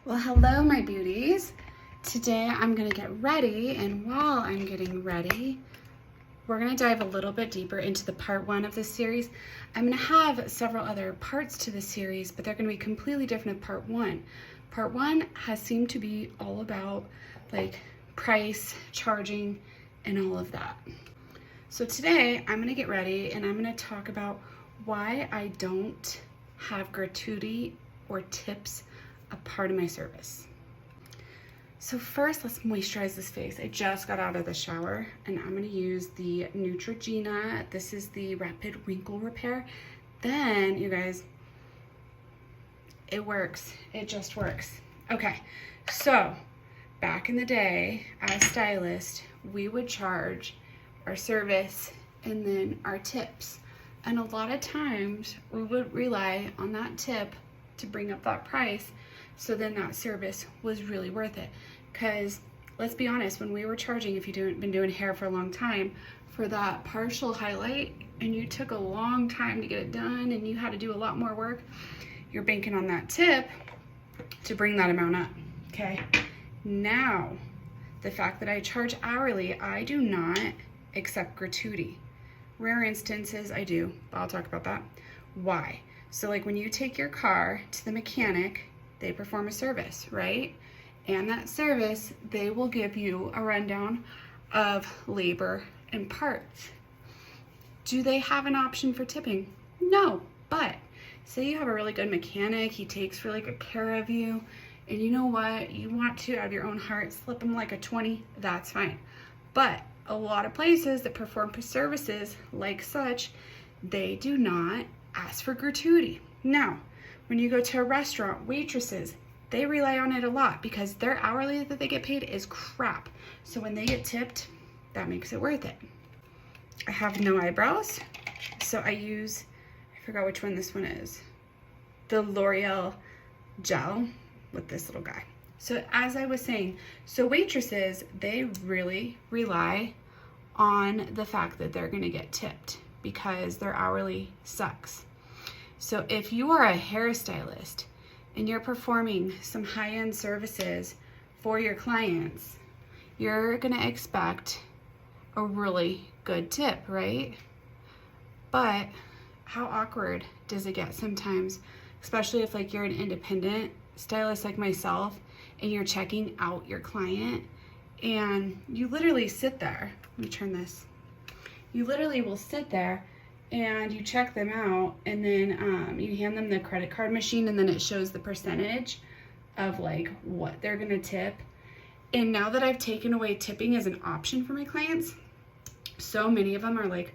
Well, hello, my beauties. Today I'm gonna get ready, and while I'm getting ready, we're gonna dive a little bit deeper into the part one of this series. I'm gonna have several other parts to this series, but they're gonna be completely different than part one. Part one has seemed to be all about like price, charging, and all of that. So today I'm gonna get ready and I'm gonna talk about why I don't have gratuity or tips a part of my service. So first, let's moisturize this face. I just got out of the shower and I'm gonna use the Neutrogena. This is the Rapid Wrinkle Repair. Then, you guys, it works. It just works. Okay, so back in the day, as stylists, we would charge our service and then our tips. And a lot of times we would rely on that tip to bring up that price. So then that service was really worth it. Because let's be honest, when we were charging, if you've been doing hair for a long time, for that partial highlight and you took a long time to get it done and you had to do a lot more work, you're banking on that tip to bring that amount up, okay? Now, the fact that I charge hourly, I do not accept gratuity. Rare instances I do, but I'll talk about that. Why? So like when you take your car to the mechanic, they perform a service, right? And that service, they will give you a rundown of labor and parts. Do they have an option for tipping? No, but say you have a really good mechanic, he takes really good care of you, and you know what, you want to, out of your own heart, slip him like a 20, that's fine. But a lot of places that perform services like such, they do not ask for gratuity. Now, when you go to a restaurant, waitresses, they rely on it a lot because their hourly that they get paid is crap. So when they get tipped, that makes it worth it. I have no eyebrows, so I use, I forgot which one this one is, the L'Oreal gel with this little guy. So as I was saying, so waitresses, they really rely on the fact that they're gonna get tipped because their hourly sucks. So if you are a hairstylist and you're performing some high-end services for your clients, you're gonna expect a really good tip, right? But how awkward does it get sometimes, especially if like you're an independent stylist like myself and you're checking out your client and you literally sit there. Let me turn this. You literally will sit there and you check them out and then you hand them the credit card machine and then it shows the percentage of like what they're gonna tip. And now that I've taken away tipping as an option for my clients, so many of them are like,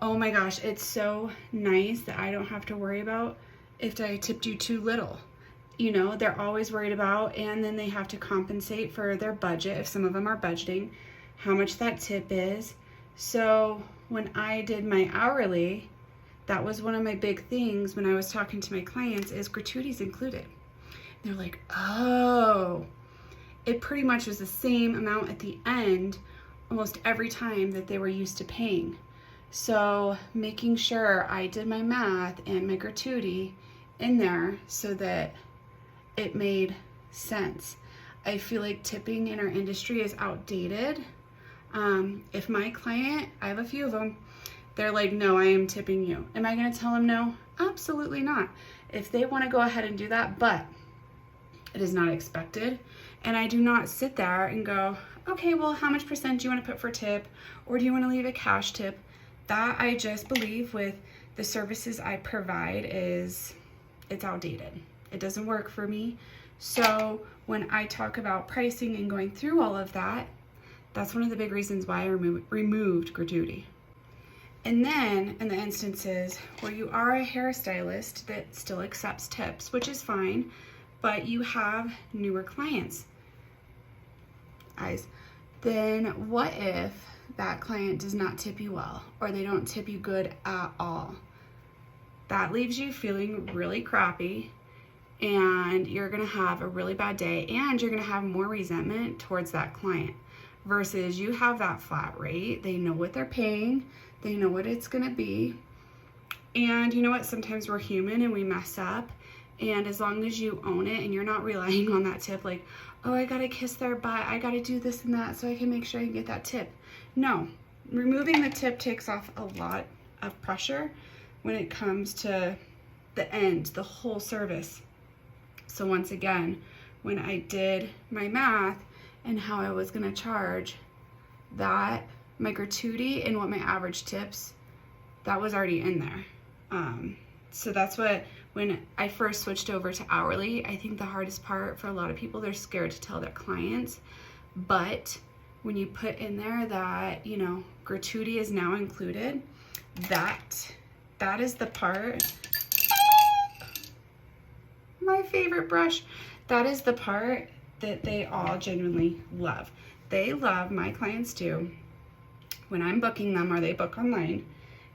oh my gosh, it's so nice that I don't have to worry about if I tipped you too little. You know, they're always worried about, and then they have to compensate for their budget, if some of them are budgeting, how much that tip is. So when I did my hourly, that was one of my big things when I was talking to my clients is gratuities included. They're like, oh, it pretty much was the same amount at the end almost every time that they were used to paying. So making sure I did my math and my gratuity in there so that it made sense. I feel like tipping in our industry is outdated. If my client, I have a few of them, they're like, no, I am tipping you. Am I gonna tell them no? Absolutely not. If they wanna go ahead and do that, but it is not expected. And I do not sit there and go, okay, well, how much percent do you wanna put for tip? Or do you wanna leave a cash tip? That I just believe with the services I provide it's outdated. It doesn't work for me. So when I talk about pricing and going through all of that, that's one of the big reasons why I removed gratuity. And then in the instances where you are a hairstylist that still accepts tips, which is fine, but you have newer clients, then what if that client does not tip you well or they don't tip you good at all? That leaves you feeling really crappy and you're gonna have a really bad day and you're gonna have more resentment towards that client versus you have that flat rate. They know what they're paying, they know what it's gonna be. And you know what, sometimes we're human and we mess up And as long as you own it and you're not relying on that tip, like, oh, I gotta kiss their butt, I gotta do this and that so I can make sure I can get that tip. No, removing the tip takes off a lot of pressure when it comes to the end, the whole service. So once again, when I did my math and how I was gonna charge that, my gratuity and what my average tips, that was already in there. So that's what, when I first switched over to hourly, I think the hardest part for a lot of people, they're scared to tell their clients. But when you put in there that, you know, gratuity is now included, that is the part, my favorite brush, that is the part that they all genuinely love. They love, my clients do, when I'm booking them or they book online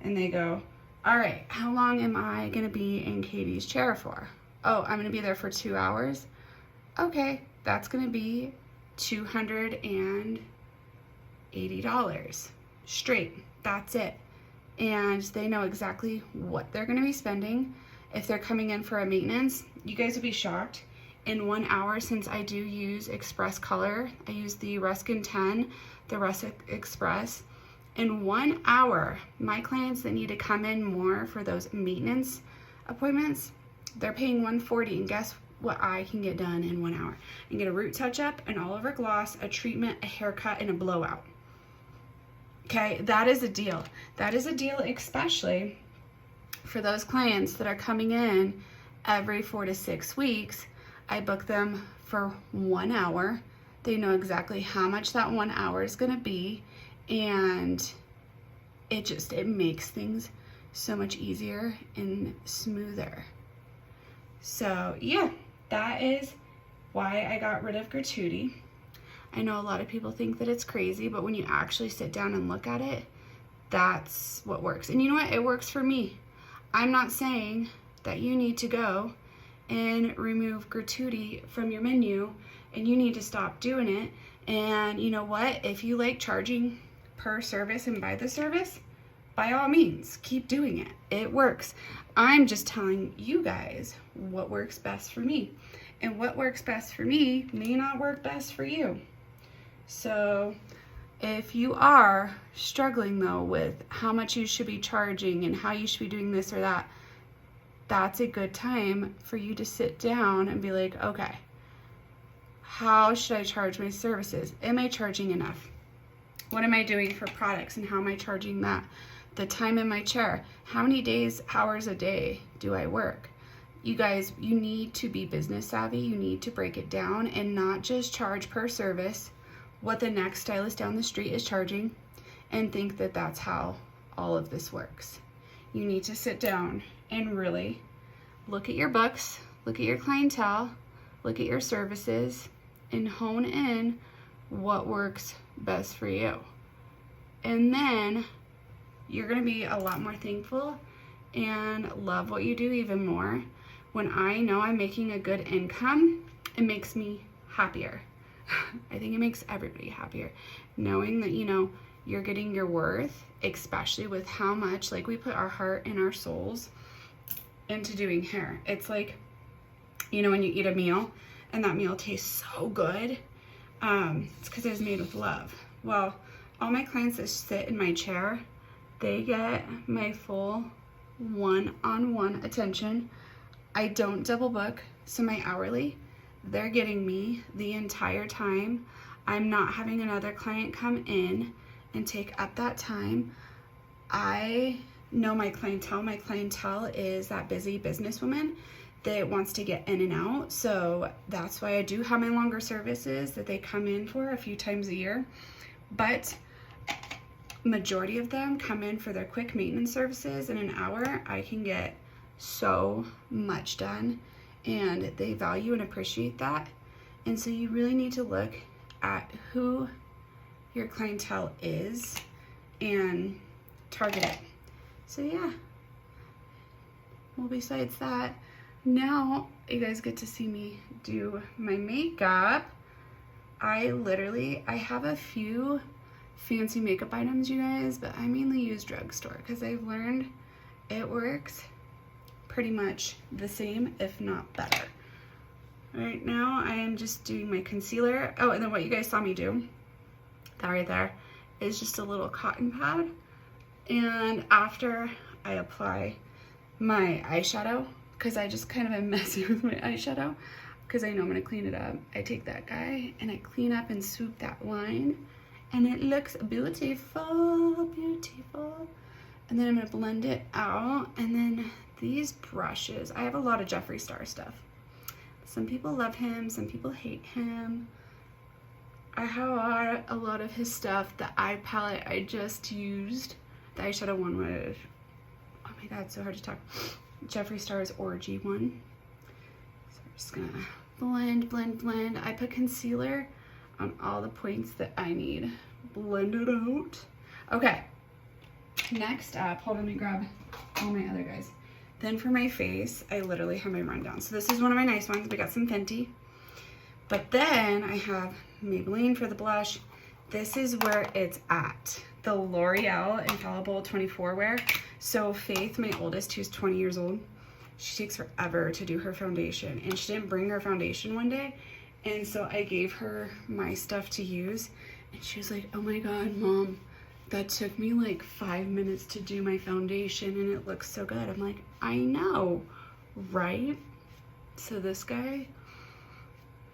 and they go, all right, how long am I gonna be in Katie's chair for? Oh, I'm gonna be there for 2 hours. Okay, that's gonna be $280 straight, that's it. And they know exactly what they're gonna be spending. If they're coming in for a maintenance, you guys will be shocked. In 1 hour, since I do use Express Color, I use the Ruskin 10, the Rust Express. In 1 hour, my clients that need to come in more for those maintenance appointments, they're paying $140, and guess what I can get done in 1 hour? I can get a root touch-up, an all-over gloss, a treatment, a haircut, and a blowout. Okay, that is a deal. That is a deal especially for those clients that are coming in every 4 to 6 weeks. I book them for 1 hour. They know exactly how much that 1 hour is gonna be, and it makes things so much easier and smoother. So yeah, that is why I got rid of gratuity. I know a lot of people think that it's crazy, but when you actually sit down and look at it, that's what works. And you know what? It works for me. I'm not saying that you need to go and remove gratuity from your menu and you need to stop doing it. And you know what? If you like charging per service and by the service, by all means, keep doing it. It works. I'm just telling you guys what works best for me. And what works best for me may not work best for you. So if you are struggling though with how much you should be charging and how you should be doing this or that, that's a good time for you to sit down and be like, okay, how should I charge my services? Am I charging enough? What am I doing for products and how am I charging that? The time in my chair, how many days, hours a day do I work? You guys, you need to be business savvy. You need to break it down and not just charge per service what the next stylist down the street is charging and think that that's how all of this works. You need to sit down and really look at your books, look at your clientele, look at your services, and hone in what works best for you. And then you're gonna be a lot more thankful and love what you do even more. When I know I'm making a good income, it makes me happier. I think it makes everybody happier. Knowing that, you know, you're getting your worth, especially with how much, like, we put our heart and our souls into doing hair. It's like, you know, when you eat a meal and that meal tastes so good, it's because it was made with love. Well, all my clients that sit in my chair, they get my full one-on-one attention. I don't double book, so my hourly, they're getting me the entire time. I'm not having another client come in and take up that time. I know my clientele. My clientele is that busy businesswoman that wants to get in and out. So that's why I do have my longer services that they come in for a few times a year. But majority of them come in for their quick maintenance services. In an hour, I can get so much done, and they value and appreciate that. And so you really need to look at who your clientele is and target it. So yeah, well, besides that, now you guys get to see me do my makeup. I have a few fancy makeup items, you guys, but I mainly use drugstore because I've learned it works pretty much the same, if not better. Right now, I am just doing my concealer. Oh, and then what you guys saw me do, that right there, is just a little cotton pad. And after I apply my eyeshadow, because I just kind of am messy with my eyeshadow, because I know I'm gonna clean it up, I take that guy and I clean up and swoop that line, and it looks beautiful, beautiful. And then I'm gonna blend it out, and then these brushes, I have a lot of Jeffree Star stuff. Some people love him, some people hate him. I have a lot of his stuff. The eye palette I just used, the eyeshadow one was, oh my god, so hard to talk. Jeffree Star's Orgy one. So I'm just gonna blend, blend, blend. I put concealer on all the points that I need. Blend it out. Okay, next up, hold on, let me grab all my other guys. Then for my face, I literally have my rundown. So this is one of my nice ones. We got some Fenty. But then I have Maybelline for the blush. This is where it's at. The L'Oreal Infallible 24 wear. So Faith, my oldest, who's 20 years old, she takes forever to do her foundation. And she didn't bring her foundation one day. And so I gave her my stuff to use. And she was like, oh my god, Mom, that took me like 5 minutes to do my foundation and it looks so good. I'm like, I know, right? So this guy,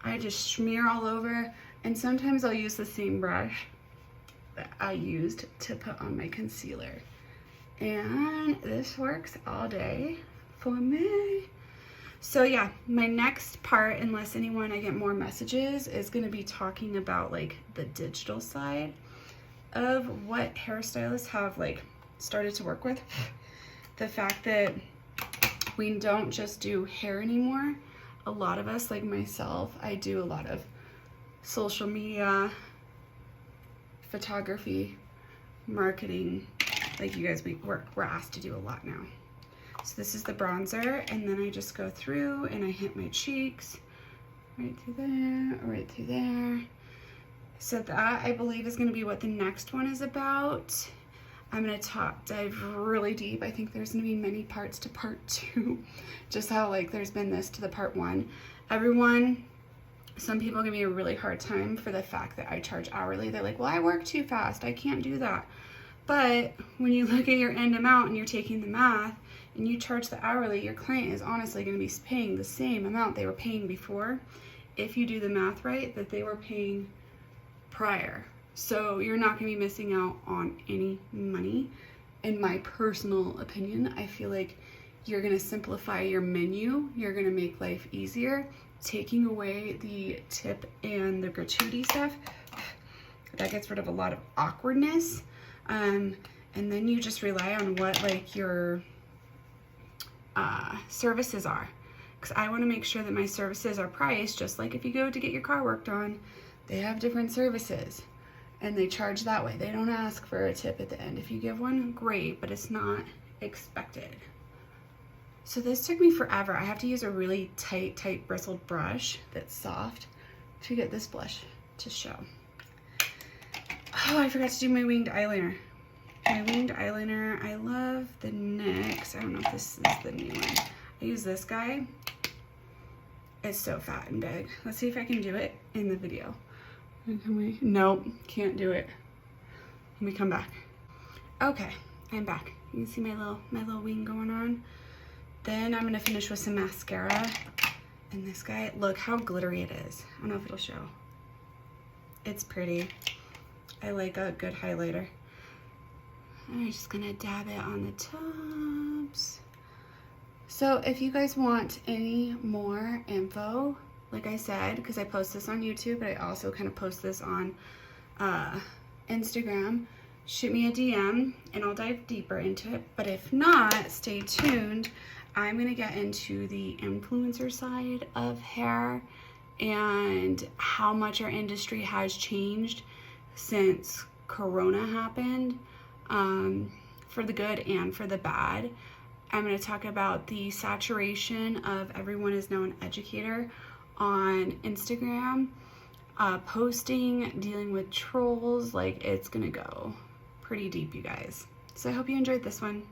I just smear all over, and sometimes I'll use the same brush that I used to put on my concealer. And this works all day for me. So yeah, my next part, unless I get more messages, is gonna be talking about like the digital side of what hairstylists have like started to work with. The fact that we don't just do hair anymore. A lot of us, like myself, I do a lot of social media, photography, marketing. Like you guys, we're asked to do a lot now. So this is the bronzer, and then I just go through and I hit my cheeks, right through there, right through there. So that, I believe, is gonna be what the next one is about. I'm gonna dive really deep. I think there's gonna be many parts to part 2, just how like there's been this to the part 1. Some people give me a really hard time for the fact that I charge hourly. They're like, well, I work too fast, I can't do that. But when you look at your end amount and you're taking the math and you charge the hourly, your client is honestly gonna be paying the same amount they were paying before, if you do the math right, that they were paying prior. So you're not gonna be missing out on any money. In my personal opinion, I feel like you're gonna simplify your menu, you're gonna make life easier, taking away the tip and the gratuity stuff. That gets rid of a lot of awkwardness. And then you just rely on what like your services are. Because I wanna make sure that my services are priced, just like if you go to get your car worked on, they have different services and they charge that way. They don't ask for a tip at the end. If you give one, great, but it's not expected. So this took me forever. I have to use a really tight bristled brush that's soft to get this blush to show. Oh, I forgot to do my winged eyeliner. My winged eyeliner, I love the NYX. I don't know if this is the new one. I use this guy. It's so fat and big. Let's see if I can do it in the video. Can we? Nope, can't do it. Let me come back. Okay, I'm back. You can see my little wing going on. Then I'm gonna finish with some mascara. And this guy, look how glittery it is. I don't know if it'll show. It's pretty. I like a good highlighter. I'm just gonna dab it on the tops. So if you guys want any more info, like I said, because I post this on YouTube, but I also kind of post this on Instagram, shoot me a DM and I'll dive deeper into it. But if not, stay tuned. I'm gonna get into the influencer side of hair and how much our industry has changed since Corona happened, for the good and for the bad. I'm going to talk about the saturation of everyone is now an educator on Instagram, posting, dealing with trolls. Like, it's going to go pretty deep, you guys. So I hope you enjoyed this one.